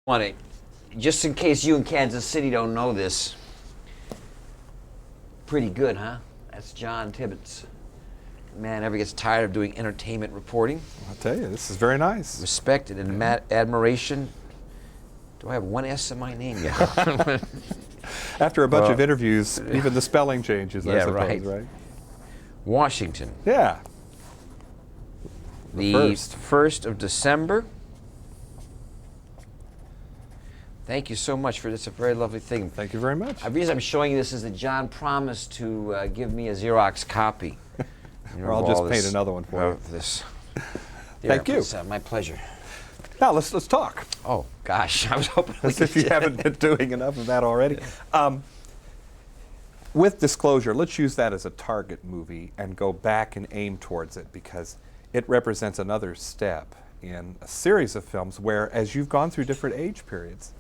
Want to, just in case you in Kansas City don't know this, pretty good, huh? That's John Tibbetts. Man never gets tired of doing entertainment reporting. I'll tell you, this is very nice. Respected and admiration. Do I have one S in my name? Yeah. After a bunch of interviews, even the spelling changes, I Yeah, suppose, right? Washington. Yeah. The first. 1st of December. Thank you so much for this. A very lovely thing. Thank you very much. The reason I'm showing you this is that John promised to give me a Xerox copy. Or I'll just paint another one for you. This. Thank you. It's, my pleasure. Now let's talk. Oh gosh, I was hoping. As if you haven't been doing enough of that already. With Disclosure, let's use that as a target movie and go back and aim towards it, because it represents another step in a series of films where, as you've gone through different age periods,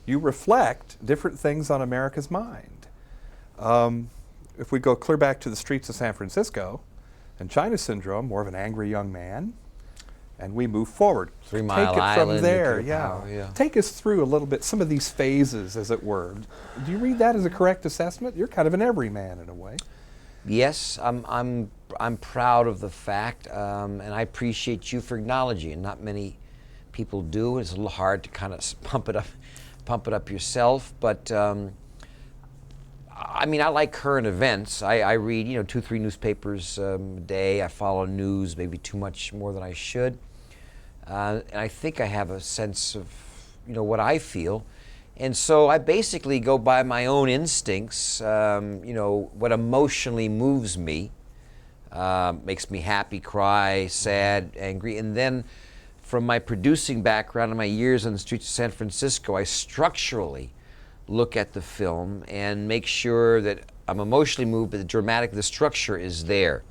you reflect different things on America's mind. If we go clear back to the streets of San Francisco, and China Syndrome, more of an angry young man, and we move forward. 3 Mile Take it Island, from there, Nuclear Power, yeah. Take us through a little bit, some of these phases, as it were. Do you read that as a correct assessment? You're kind of an everyman in a way. Yes, I'm proud of the fact, and I appreciate you for acknowledging it. Not many people do. It's a little hard to kind of pump it up yourself, but I mean, I like current events. I read, 2-3 newspapers a day. I follow news, maybe too much more than I should. And I think I have a sense of, what I feel. And so I basically go by my own instincts, what emotionally moves me, makes me happy, cry, sad, angry. And then from my producing background and my years on the streets of San Francisco, I structurally look at the film and make sure that I'm emotionally moved, but the structure is there.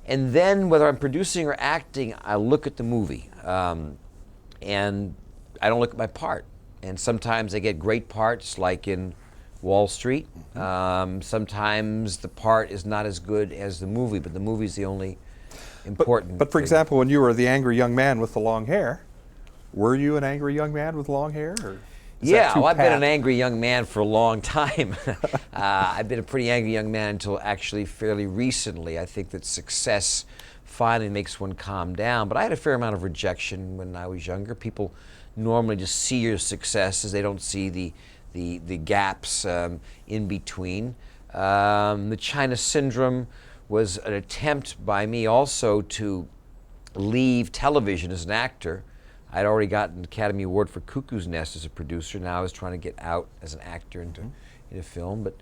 And then whether I'm producing or acting, I look at the movie, and I don't look at my part. And sometimes I get great parts, like in Wall Street. Sometimes the part is not as good as the movie, but the movie's the only important But for thing. example, when you were the angry young man with the long hair, were you an angry young man with long hair? Or yeah, well, I've been an angry young man for a long time. I've been a pretty angry young man until actually fairly recently. I think that success finally makes one calm down. But I had a fair amount of rejection when I was younger. People normally just see your successes. They don't see the gaps in between. The China Syndrome was an attempt by me also to leave television as an actor. I'd already gotten an Academy Award for Cuckoo's Nest as a producer. Now I was trying to get out as an actor into film. But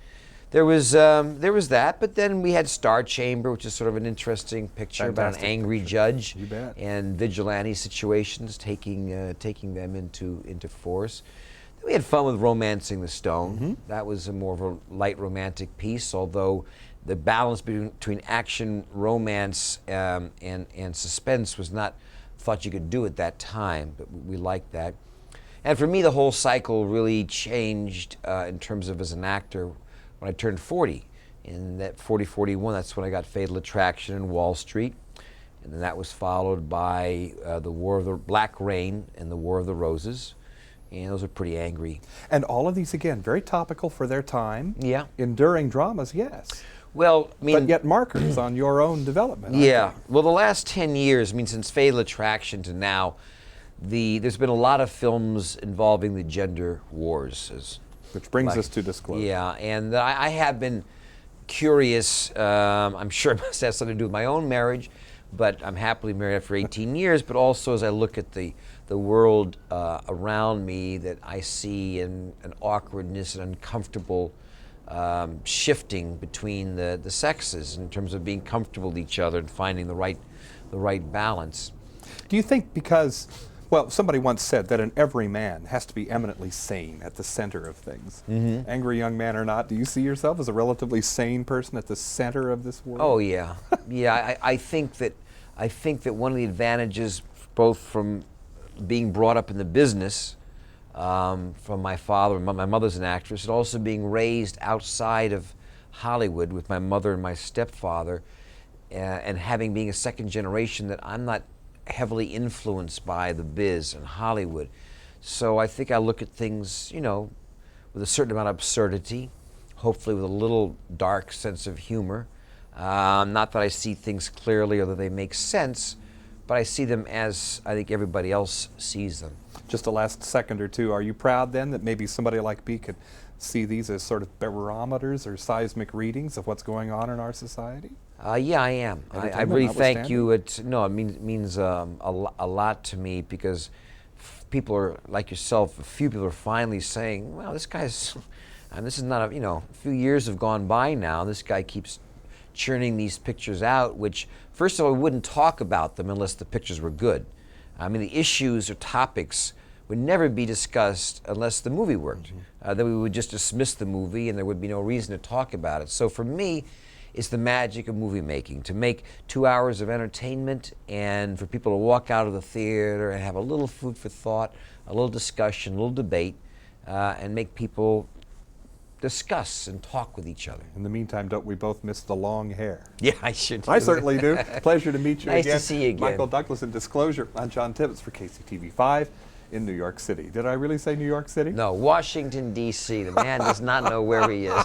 there was that. But then we had Star Chamber, which is sort of an interesting picture about an angry judge and vigilante situations, taking them into force. Then we had fun with Romancing the Stone. That was more of a light romantic piece, although the balance between action, romance, and suspense was not thought you could do at that time, but we liked that. And for me, the whole cycle really changed in terms of as an actor when I turned 40. In that 40-41, that's when I got Fatal Attraction and Wall Street. And then that was followed by the War of the Black Rain and the War of the Roses. And those are pretty angry. And all of these, again, very topical for their time. Yeah. Enduring dramas, yes. Well, I mean, but yet markers on your own development. Yeah. Well, the last 10 years, since Fatal Attraction to now, there's been a lot of films involving the gender wars. Which brings us to Disclosure. Yeah, and I have been curious. I'm sure it must have something to do with my own marriage, but I'm happily married after 18 years. But also as I look at the world around me, that I see an awkwardness and uncomfortable shifting between the sexes in terms of being comfortable with each other and finding the right balance. Do you think because, well, somebody once said that an everyman has to be eminently sane at the center of things. Angry young man or not, do you see yourself as a relatively sane person at the center of this world? Oh yeah, yeah. I think that one of the advantages, both from being brought up in the business, from my father, and my mother's an actress, and also being raised outside of Hollywood with my mother and my stepfather, and being a second generation, that I'm not heavily influenced by the biz and Hollywood. So I think I look at things, with a certain amount of absurdity, hopefully with a little dark sense of humor. Not that I see things clearly or that they make sense, but I see them as I think everybody else sees them. Just a last second or two, are you proud then that maybe somebody like me could see these as sort of barometers or seismic readings of what's going on in our society? Yeah, I am. I Entertainment really thank you. notwithstanding? It means a lot to me, because people are like yourself. A few people are finally saying, "Well, this guy's," and this is not a few years have gone by now. This guy keeps churning these pictures out, which first of all, we wouldn't talk about them unless the pictures were good. I mean, the issues or topics would never be discussed unless the movie worked. Then we would just dismiss the movie and there would be no reason to talk about it. So for me, it's the magic of movie making, to make 2 hours of entertainment and for people to walk out of the theater and have a little food for thought, a little discussion, a little debate, and make people discuss and talk with each other. In the meantime, don't we both miss the long hair? Yeah, I should. I certainly do. Pleasure to meet you Nice again. to see you again. Michael Douglas in Disclosure. I'm John Tibbetts for KCTV5 in New York City. Did I really say New York City? No, Washington, D.C. The man does not know where he is.